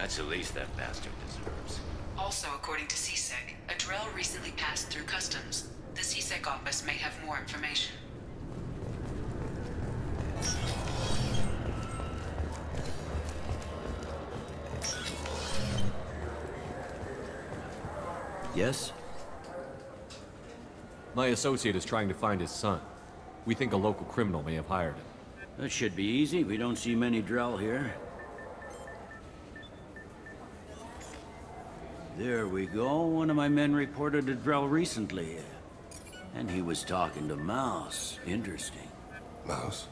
That's the least that bastard deserves. Also, according to CSEC, a Drell recently passed through customs. The CSEC office may have more information. Yes? My associate is trying to find his son. We think a local criminal may have hired him. That should be easy. We don't see many Drell here. There we go. One of my men reported a Drell recently. And he was talking to Mouse. Interesting. Mouse?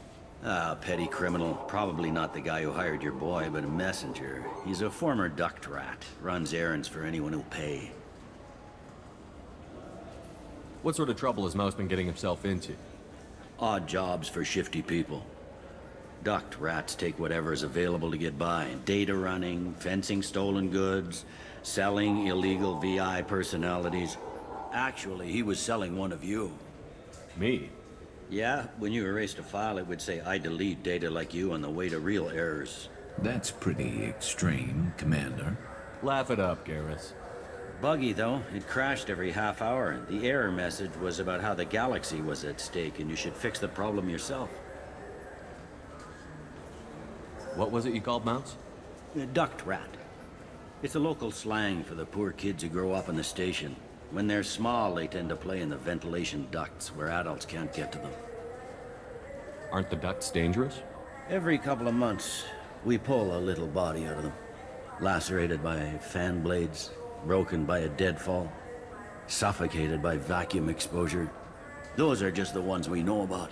Ah, petty criminal. Probably not the guy who hired your boy, but a messenger. He's a former duct rat. Runs errands for anyone who'll pay. What sort of trouble has Mouse been getting himself into? Odd jobs for shifty people. Duct rats take whatever is available to get by. Data running, fencing stolen goods, selling illegal VI personalities. Actually, he was selling one of you. Me? Yeah, when you erased a file, it would say, I delete data like you on the way to real errors. That's pretty extreme, Commander. Laugh it up, Garrus. Buggy, though. It crashed every half hour. The error message was about how the galaxy was at stake, and you should fix the problem yourself. What was it you called Mouse? A duct rat. It's a local slang for the poor kids who grow up in the station. When they're small, they tend to play in the ventilation ducts where adults can't get to them. Aren't the ducts dangerous? Every couple of months, we pull a little body out of them. Lacerated by fan blades, broken by a deadfall, suffocated by vacuum exposure. Those are just the ones we know about.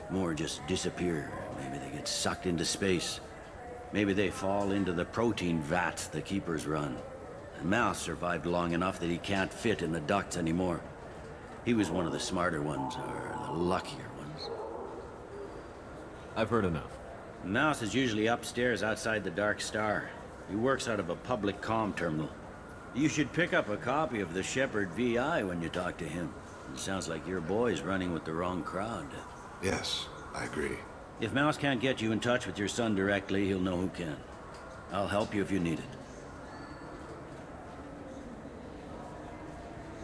More just disappear. Maybe they get sucked into space. Maybe they fall into the protein vats the Keepers run. Mouse survived long enough that he can't fit in the ducts anymore. He was one of the smarter ones, or the luckier ones. I've heard enough. Mouse is usually upstairs outside the Dark Star. He works out of a public comm terminal. You should pick up a copy of the Shepard VI when you talk to him. It sounds like your boy's running with the wrong crowd. Yes, I agree. If Mouse can't get you in touch with your son directly, he'll know who can. I'll help you if you need it.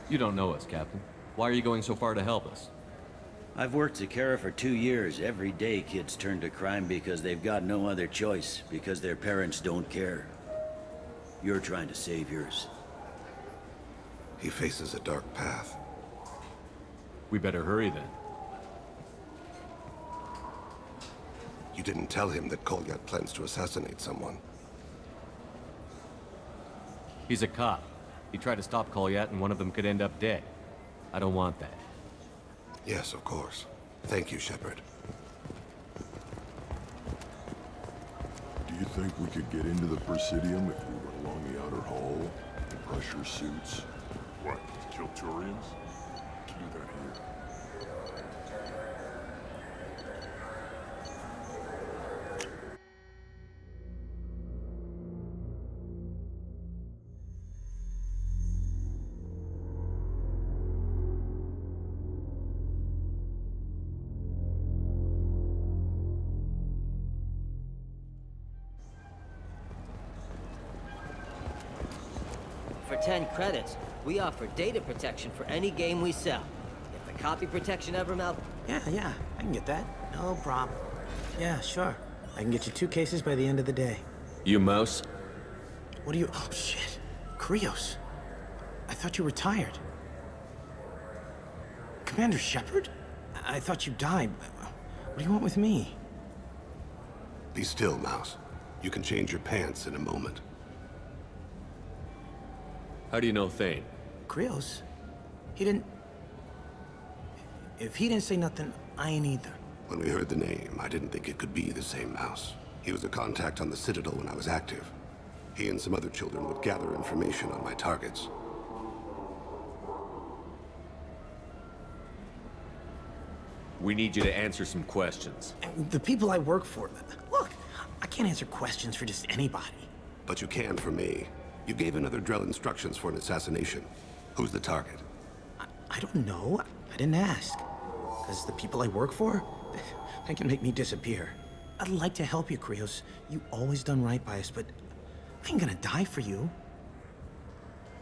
You don't know us, Captain. Why are you going so far to help us? I've worked Zakera for 2 years. Every day kids turn to crime because they've got no other choice, because their parents don't care. You're trying to save yours. He faces a dark path. We better hurry then. You didn't tell him that Kolyat plans to assassinate someone. He's a cop. He tried to stop Kolyat and one of them could end up dead. I don't want that. Yes, of course. Thank you, Shepard. Do you think we could get into the Presidium if we went along the outer hall? The pressure suits? What, kill Turians? Do that here. For 10 credits, we offer data protection for any game we sell. If the copy protection ever Yeah, I can get that. No problem. Yeah, sure. I can get you 2 cases by the end of the day. You Mouse? What are you... Oh, shit. Krios. I thought you retired. Commander Shepard? I thought you died. What do you want with me? Be still, Mouse. You can change your pants in a moment. How do you know Thane? Krios? He didn't... If he didn't say nothing, I ain't either. When we heard the name, I didn't think it could be the same Mouse. He was a contact on the Citadel when I was active. He and some other children would gather information on my targets. We need you to answer some questions. And the people I work for... Look, I can't answer questions for just anybody. But you can for me. You gave another Drell instructions for an assassination. Who's the target? I don't know. I didn't ask. Because the people I work for, they can make me disappear. I'd like to help you, Krios. You always done right by us, but I ain't gonna die for you.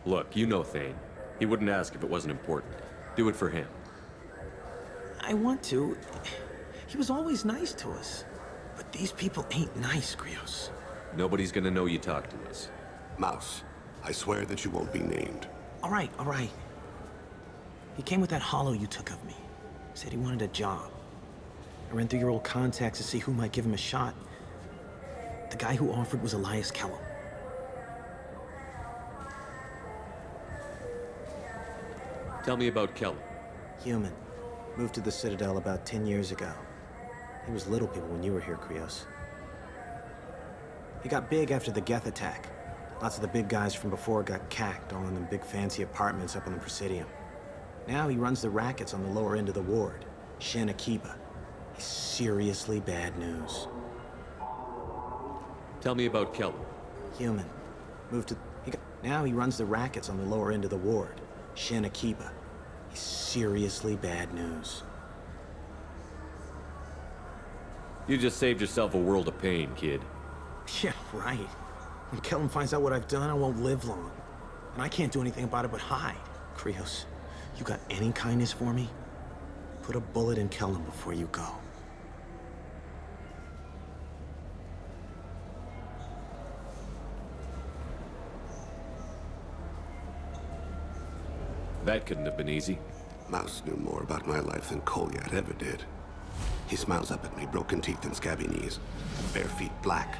Look, you know Thane. He wouldn't ask if it wasn't important. Do it for him. I want to. He was always nice to us. But these people ain't nice, Krios. Nobody's gonna know you talked to us. Mouse, I swear that you won't be named. All right, all right. He came with that hollow you took of me. Said he wanted a job. I ran through your old contacts to see who might give him a shot. The guy who offered was Elias Kellum. Tell me about Kellum. Human. Moved to the Citadel about 10 years ago. He was little people when you were here, Krios. He got big after the Geth attack. Lots of the big guys from before got cacked, all in them big fancy apartments up on the Presidium. Now he runs the rackets on the lower end of the ward, Shin Akiba. He's seriously bad news. Tell me about Kellum. Human. Moved to... Now he runs the rackets on the lower end of the ward, Shin Akiba. He's seriously bad news. You just saved yourself a world of pain, kid. Yeah, right. When Kellum finds out what I've done, I won't live long. And I can't do anything about it but hide. Krios, you got any kindness for me? Put a bullet in Kellum before you go. That couldn't have been easy. Mouse knew more about my life than Kolyat ever did. He smiles up at me, broken teeth and scabby knees. Bare feet black.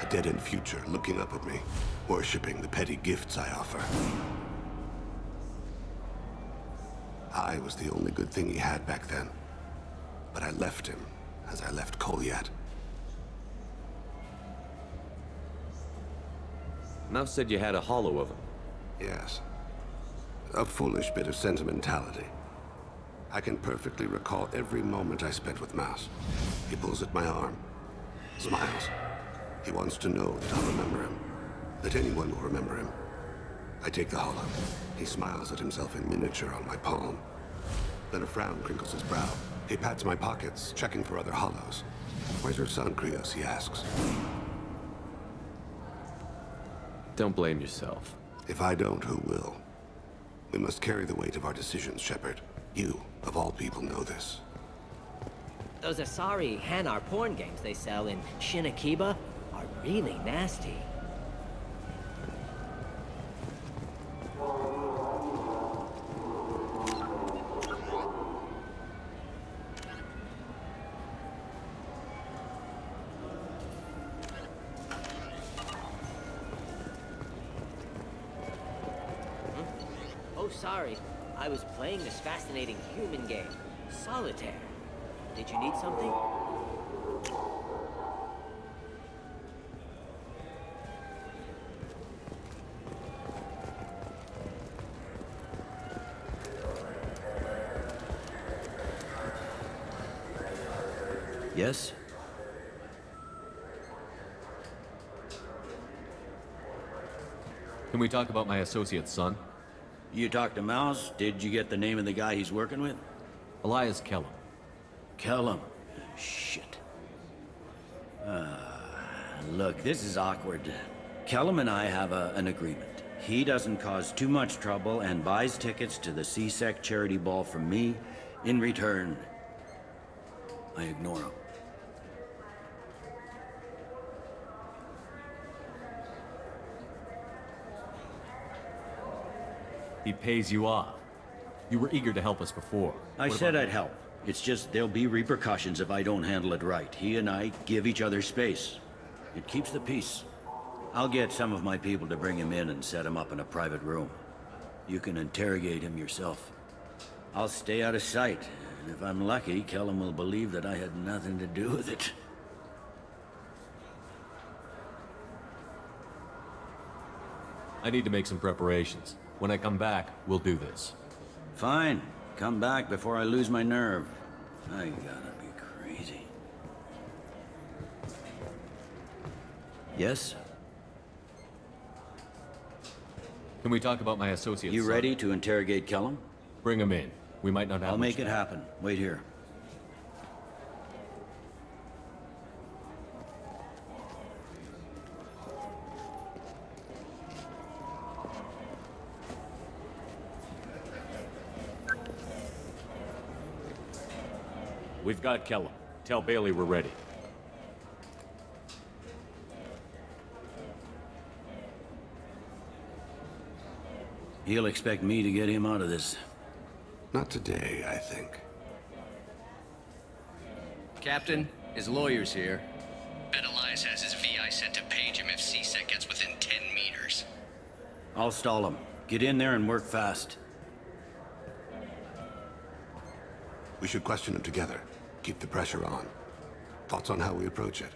A dead-end future looking up at me, worshipping the petty gifts I offer. I was the only good thing he had back then. But I left him, as I left Kolyat. Mouse said you had a hollow of him. Yes. A foolish bit of sentimentality. I can perfectly recall every moment I spent with Mouse. He pulls at my arm, smiles. He wants to know that I'll remember him, that anyone will remember him. I take the hollow. He smiles at himself in miniature on my palm. Then a frown crinkles his brow. He pats my pockets, checking for other hollows. Where's your son, Krios, he asks. Don't blame yourself. If I don't, who will? We must carry the weight of our decisions, Shepard. You, of all people, know this. Those Asari Hanar porn games they sell in Shin Akiba are really nasty. Oh, sorry. I was playing this fascinating human game, Solitaire. Did you need something? Yes? Can we talk about my associate's son? You talked to Mouse? Did you get the name of the guy he's working with? Elias Kellum. Kellum. Shit. Look, this is awkward. Kellum and I have an agreement. He doesn't cause too much trouble and buys tickets to the C-Sec charity ball from me. In return, I ignore him. He pays you off. You were eager to help us before. I What said about I'd help. It's just there'll be repercussions if I don't handle it right. He and I give each other space. It keeps the peace. I'll get some of my people to bring him in and set him up in a private room. You can interrogate him yourself. I'll stay out of sight, and if I'm lucky, Kellum will believe that I had nothing to do with it. I need to make some preparations. When I come back, we'll do this. Fine. Come back before I lose my nerve. I gotta be crazy. Yes? Can we talk about my associate's You son? ready to interrogate Kellum? Bring him in. We might not have I'll much make it time. happen. Wait here. We've got Kellum. Tell Bailey we're ready. He'll expect me to get him out of this. Not today, I think. Captain, his lawyer's here. Bet Elias has his VI set to page him if CSEC gets within 10 meters. I'll stall him. Get in there and work fast. We should question him together. Keep the pressure on. Thoughts on how we approach it?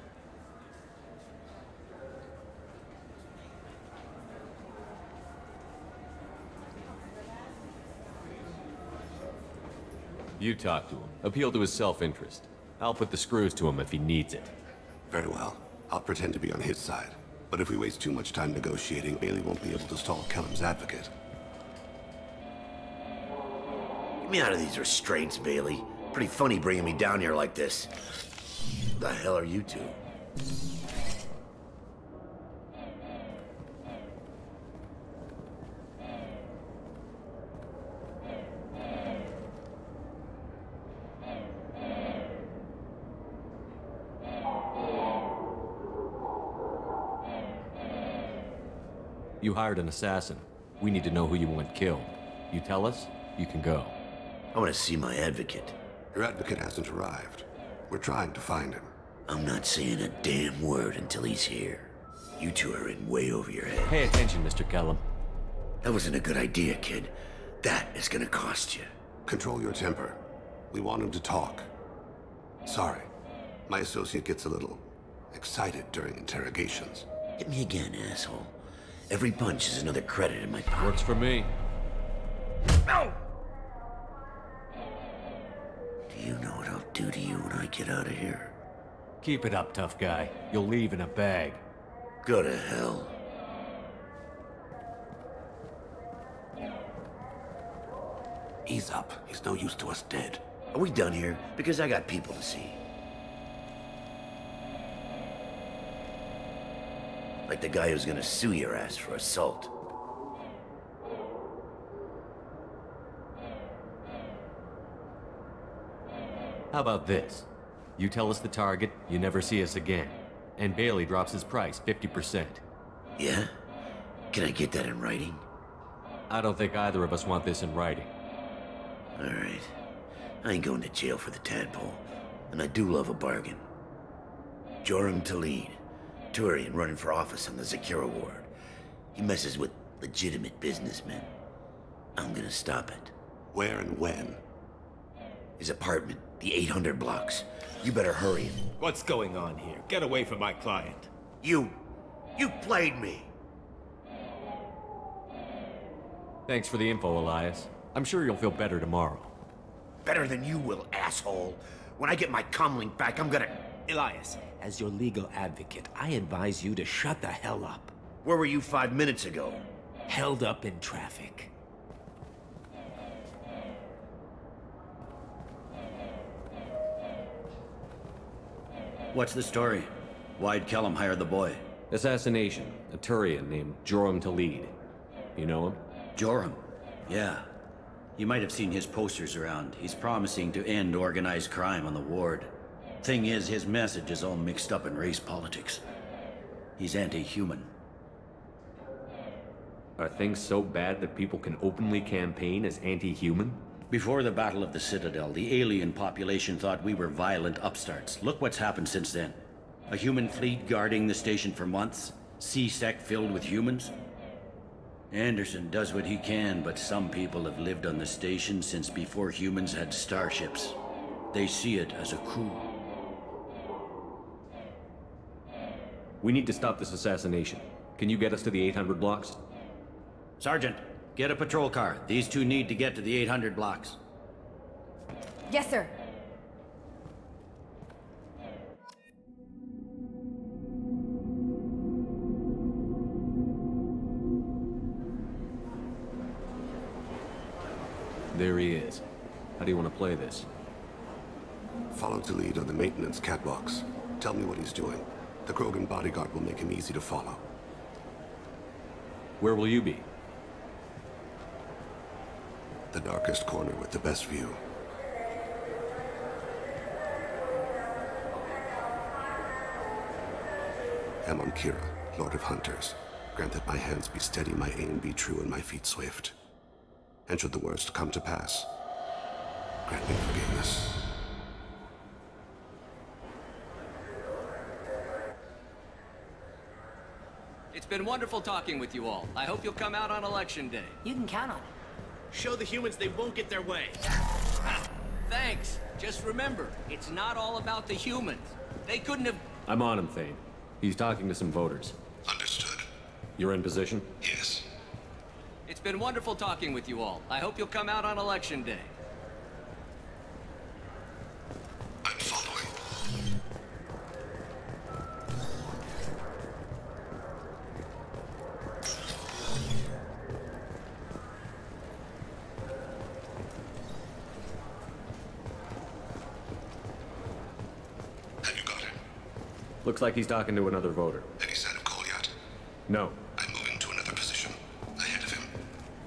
You talk to him. Appeal to his self-interest. I'll put the screws to him if he needs it. Very well. I'll pretend to be on his side. But if we waste too much time negotiating, Bailey won't be able to stall Kellum's advocate. Get me out of these restraints, Bailey. Pretty funny bringing me down here like this. The hell are you two? You hired an assassin. We need to know who you want killed. You tell us, you can go. I want to see my advocate. Your advocate hasn't arrived. We're trying to find him. I'm not saying a damn word until he's here. You two are in way over your head. Pay attention, Mr. Kellum. That wasn't a good idea, kid. That is gonna cost you. Control your temper. We want him to talk. Sorry. My associate gets a little excited during interrogations. Hit me again, asshole. Every punch is another credit in my pocket. Works for me. No! Do you know what I'll do to you when I get out of here? Keep it up, tough guy. You'll leave in a bag. Go to hell. Ease up. He's no use to us dead. Are we done here? Because I got people to see. Like the guy who's gonna sue your ass for assault. How about this? You tell us the target, you never see us again. And Bailey drops his price 50%. Yeah? Can I get that in writing? I don't think either of us want this in writing. Alright. I ain't going to jail for the tadpole. And I do love a bargain. Joram Talid. Turian running for office on the Zakira ward. He messes with legitimate businessmen. I'm gonna stop it. Where and when? His apartment, the 800 blocks. You better hurry. What's going on here? Get away from my client. You played me. Thanks for the info, Elias. I'm sure you'll feel better tomorrow. Better than you will, asshole. When I get my comlink back, I'm gonna... Elias, as your legal advocate, I advise you to shut the hell up. Where were you 5 minutes ago? Held up in traffic. What's the story? Why'd Kellum hire the boy? Assassination. A Turian named Joram Talid. You know him? Joram? Yeah. You might have seen his posters around. He's promising to end organized crime on the ward. Thing is, his message is all mixed up in race politics. He's anti-human. Are things so bad that people can openly campaign as anti-human? Before the Battle of the Citadel, the alien population thought we were violent upstarts. Look what's happened since then. A human fleet guarding the station for months. CSEC filled with humans. Anderson does what he can, but some people have lived on the station since before humans had starships. They see it as a coup. We need to stop this assassination. Can you get us to the 800 blocks? Sergeant, get a patrol car. These two need to get to the 800 blocks. Yes, sir. There he is. How do you want to play this? Follow Talid on the maintenance catwalks. Tell me what he's doing. The Krogan bodyguard will make him easy to follow. Where will you be? The darkest corner with the best view. Amon Kira, Lord of Hunters. Grant that my hands be steady, my aim be true, and my feet swift. And should the worst come to pass, grant me forgiveness. It's been wonderful talking with you all. I hope you'll come out on Election Day. You can count on it. Show the humans they won't get their way. Thanks. Just remember, it's not all about the humans. They couldn't have... I'm on him, Thane. He's talking to some voters. Understood. You're in position? Yes. It's been wonderful talking with you all. I hope you'll come out on Election Day. I'm following. Have you got him? Looks like he's talking to another voter. Any sign of Kolyat? No. I'm moving to another position. Ahead of him.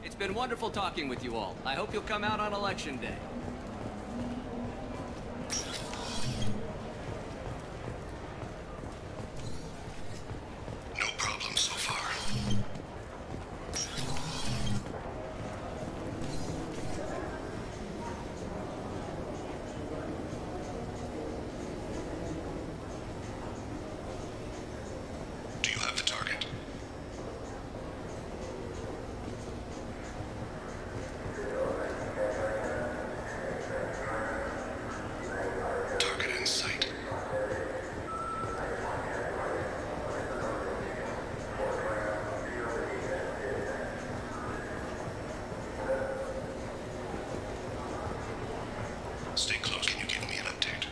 It's been wonderful talking with you all. I hope you'll come out on Election Day. No problem so far. Do you have the target? Target in sight. Stay close. Can you give me an update?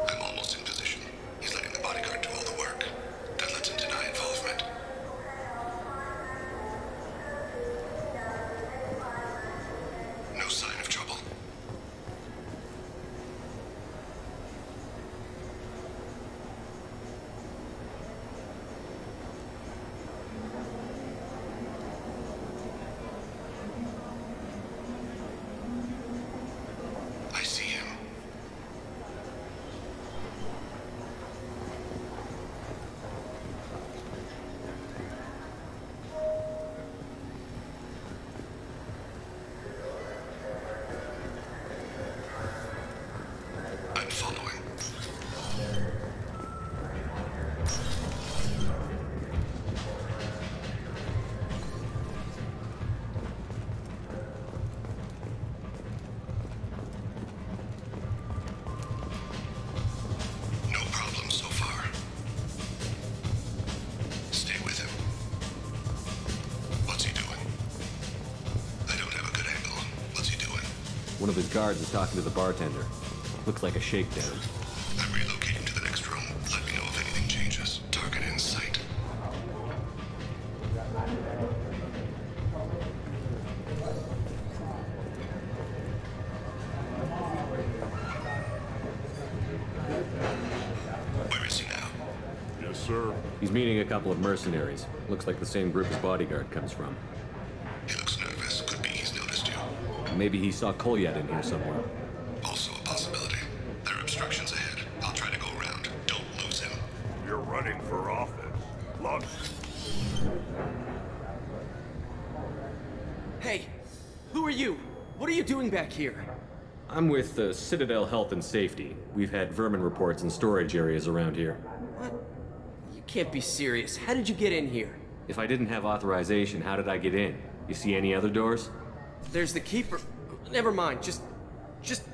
I'm almost in position. He's letting the bodyguard do all the work. That lets him deny involvement. No sign of trouble. I see him. I'm following. No problem so far. Stay with him. What's he doing? I don't have a good angle. What's he doing? One of his guards is talking to the bartender. Looks like a shakedown. I'm relocating to the next room. Let me know if anything changes. Target in sight. Where is he now? Yes, sir. He's meeting a couple of mercenaries. Looks like the same group his bodyguard comes from. He looks nervous. Could be he's noticed you. Maybe he saw Kolyat in here somewhere. Also a possibility. There are obstructions ahead. I'll try to go around. Don't lose him. You're running for office. Look. Hey, who are you? What are you doing back here? I'm with the Citadel Health and Safety. We've had vermin reports in storage areas around here. What? You can't be serious. How did you get in here? If I didn't have authorization, how did I get in? You see any other doors? There's the keeper. Never mind. Just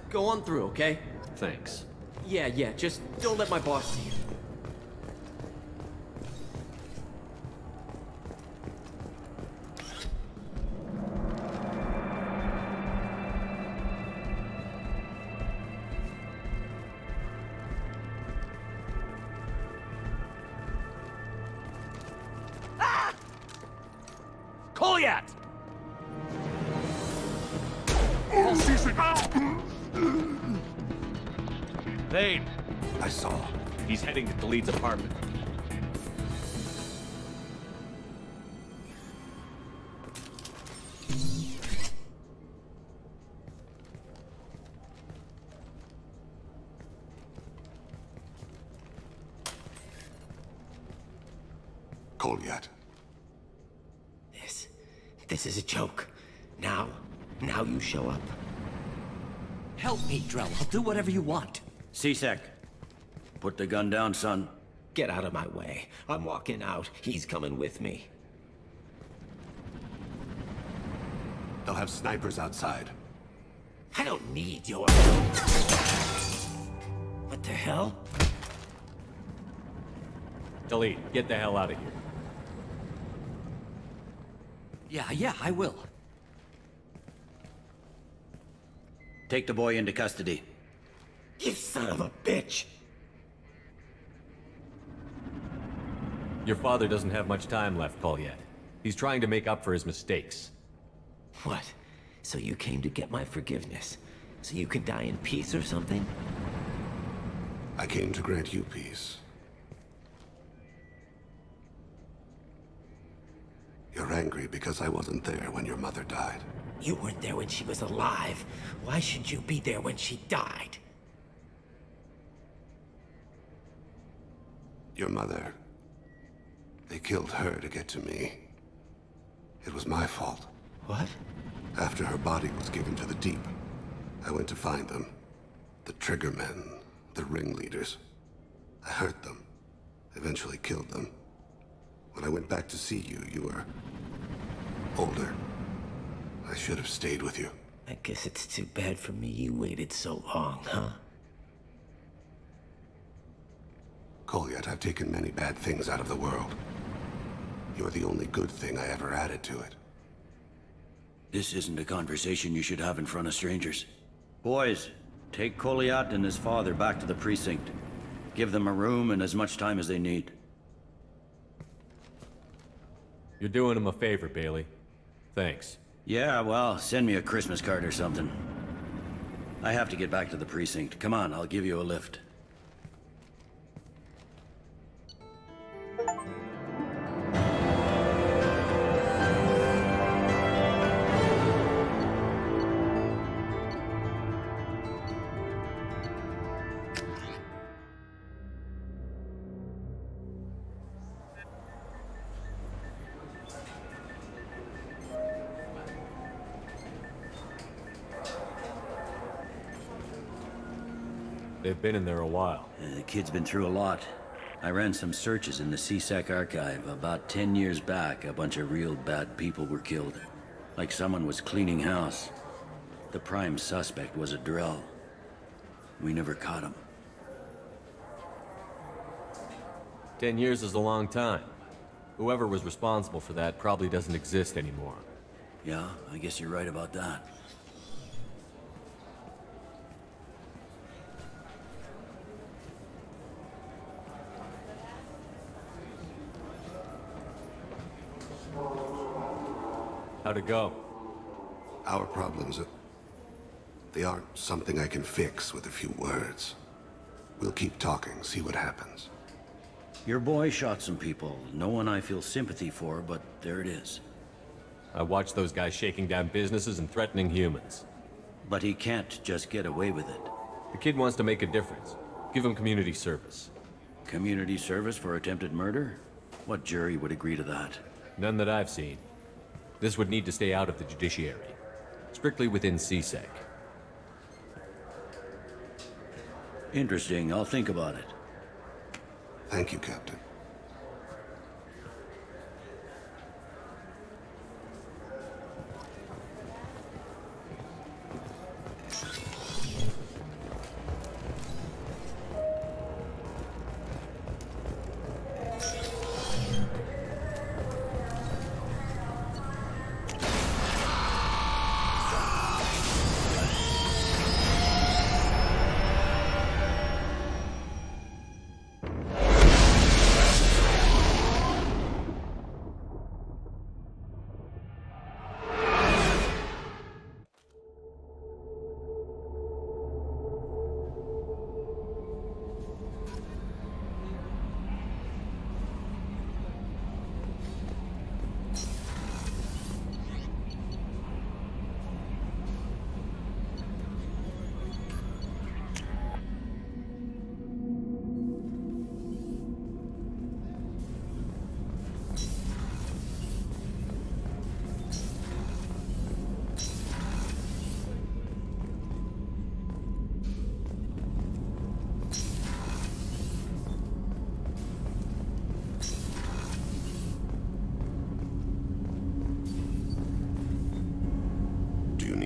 go on through, okay? Thanks. Yeah, just don't let my boss see you. Kolyat! Thane! I saw. He's heading to Khalid's apartment. Kolyat. This is a joke. Now you show up. Help me, Drell. I'll do whatever you want. C-Sec, put the gun down, son. Get out of my way. I'm walking out. He's coming with me. They'll have snipers outside. I don't need your... What the hell? Khalid, get the hell out of here. Yeah, I will. Take the boy into custody. You son of a bitch! Your father doesn't have much time left, Kolyat. He's trying to make up for his mistakes. What? So you came to get my forgiveness? So you can die in peace or something? I came to grant you peace. You're angry because I wasn't there when your mother died. You weren't there when she was alive. Why should you be there when she died? Your mother... They killed her to get to me. It was my fault. What? After her body was given to the Deep, I went to find them. The Triggermen, the ringleaders. I hurt them, eventually killed them. When I went back to see you, you were... older. I should have stayed with you. I guess it's too bad for me you waited so long, huh? Kolyat, I've taken many bad things out of the world. You're the only good thing I ever added to it. This isn't a conversation you should have in front of strangers. Boys, take Kolyat and his father back to the precinct. Give them a room and as much time as they need. You're doing him a favor, Bailey. Thanks. Yeah, well, send me a Christmas card or something. I have to get back to the precinct. Come on, I'll give you a lift. They've been in there a while. The kid's been through a lot. I ran some searches in the C-Sec archive. About 10 years back, a bunch of real bad people were killed. Like someone was cleaning house. The prime suspect was a Drell. We never caught him. 10 years is a long time. Whoever was responsible for that probably doesn't exist anymore. Yeah, I guess you're right about that. How'd it go? Our problems, they aren't something I can fix with a few words. We'll keep talking, see what happens. Your boy shot some people. No one I feel sympathy for, but there it is. I watched those guys shaking down businesses and threatening humans. But he can't just get away with it. The kid wants to make a difference. Give him community service. Community service for attempted murder? What jury would agree to that? None that I've seen. This would need to stay out of the judiciary. Strictly within C-Sec. Interesting. I'll think about it. Thank you, Captain.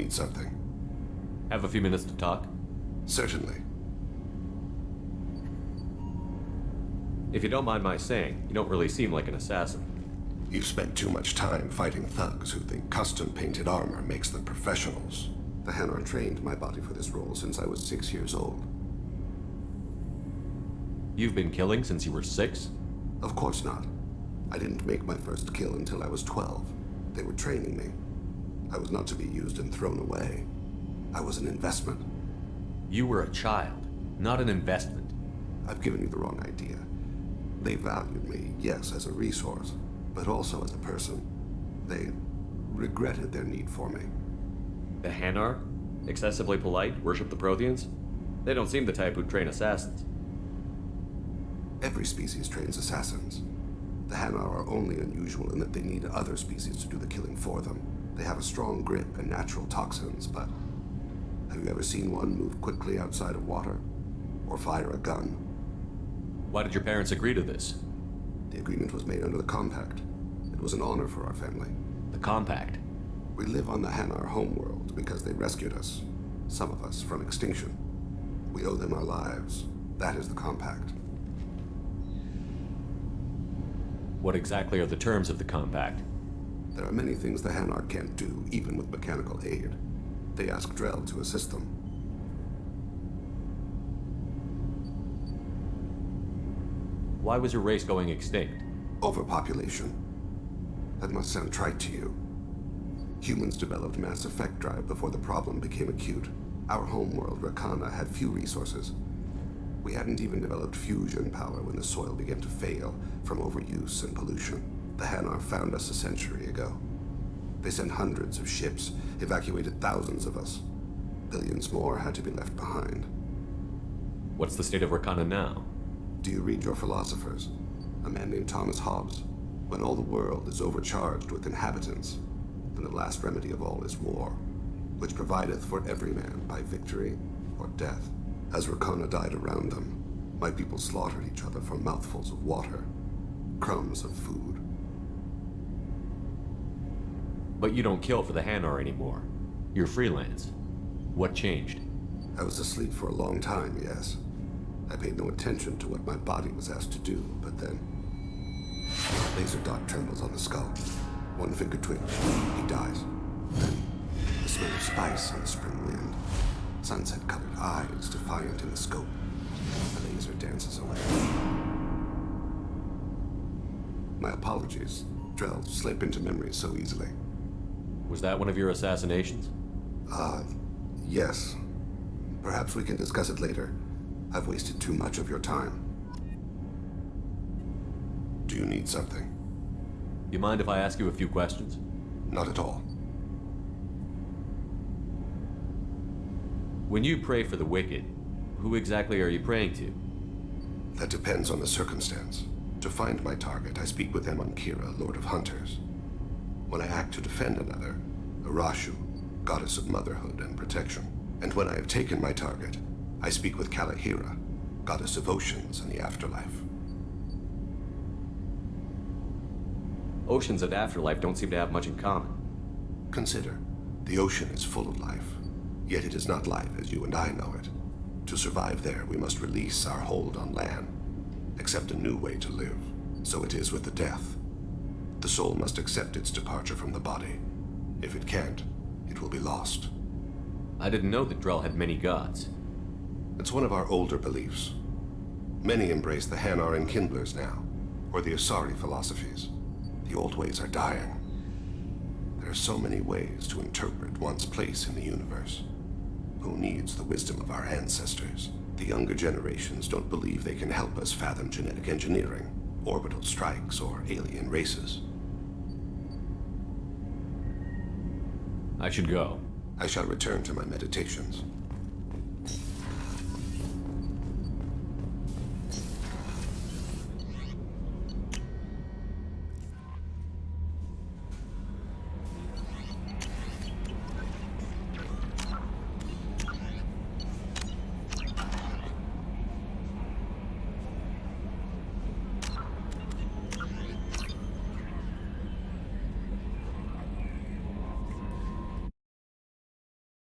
need something? Have a few minutes to talk? Certainly. If you don't mind my saying, you don't really seem like an assassin. You've spent too much time fighting thugs who think custom-painted armor makes them professionals. The Hanar trained my body for this role since I was 6 years old. You've been killing since you were 6? Of course not. I didn't make my first kill until I was 12. They were training me. I was not to be used and thrown away. I was an investment. You were a child, not an investment. I've given you the wrong idea. They valued me, yes, as a resource, but also as a person. They regretted their need for me. The Hanar? Excessively polite, worship the Protheans? They don't seem the type who'd train assassins. Every species trains assassins. The Hanar are only unusual in that they need other species to do the killing for them. They have a strong grip and natural toxins, but have you ever seen one move quickly outside of water? Or fire a gun? Why did your parents agree to this? The agreement was made under the Compact. It was an honor for our family. The Compact? We live on the Hanar homeworld because they rescued us, some of us, from extinction. We owe them our lives. That is the Compact. What exactly are the terms of the Compact? There are many things the Hanar can't do, even with mechanical aid. They ask Drell to assist them. Why was your race going extinct? Overpopulation. That must sound trite to you. Humans developed mass effect drive before the problem became acute. Our homeworld, Rakana, had few resources. We hadn't even developed fusion power when the soil began to fail from overuse and pollution. The Hanar found us a century ago. They sent hundreds of ships, evacuated thousands of us. Billions more had to be left behind. What's the state of Rakana now? Do you read your philosophers? A man named Thomas Hobbes. When all the world is overcharged with inhabitants, then the last remedy of all is war, which provideth for every man by victory or death. As Rakana died around them, my people slaughtered each other for mouthfuls of water, crumbs of food. But you don't kill for the Hanar anymore. You're freelance. What changed? I was asleep for a long time, yes. I paid no attention to what my body was asked to do, but then... Laser dot trembles on the skull. One finger twitch. He dies. Then, the smell of spice on the spring wind. Sunset-colored eyes defiant in the scope. The laser dances away. My apologies. Drell slip into memory so easily. Was that one of your assassinations? Yes. Perhaps we can discuss it later. I've wasted too much of your time. Do you need something? You mind if I ask you a few questions? Not at all. When you pray for the wicked, who exactly are you praying to? That depends on the circumstance. To find my target, I speak with Emankira, Lord of Hunters. When I act to defend another, Arashu, Goddess of Motherhood and Protection. And when I have taken my target, I speak with Kalahira, Goddess of Oceans and the Afterlife. Oceans and afterlife don't seem to have much in common. Consider, the ocean is full of life, yet it is not life as you and I know it. To survive there, we must release our hold on land, accept a new way to live. So it is with the death. The soul must accept its departure from the body. If it can't, it will be lost. I didn't know that Drell had many gods. It's one of our older beliefs. Many embrace the Hanar and Kindlers now, or the Asari philosophies. The old ways are dying. There are so many ways to interpret one's place in the universe. Who needs the wisdom of our ancestors? The younger generations don't believe they can help us fathom genetic engineering, orbital strikes, or alien races. I should go. I shall return to my meditations.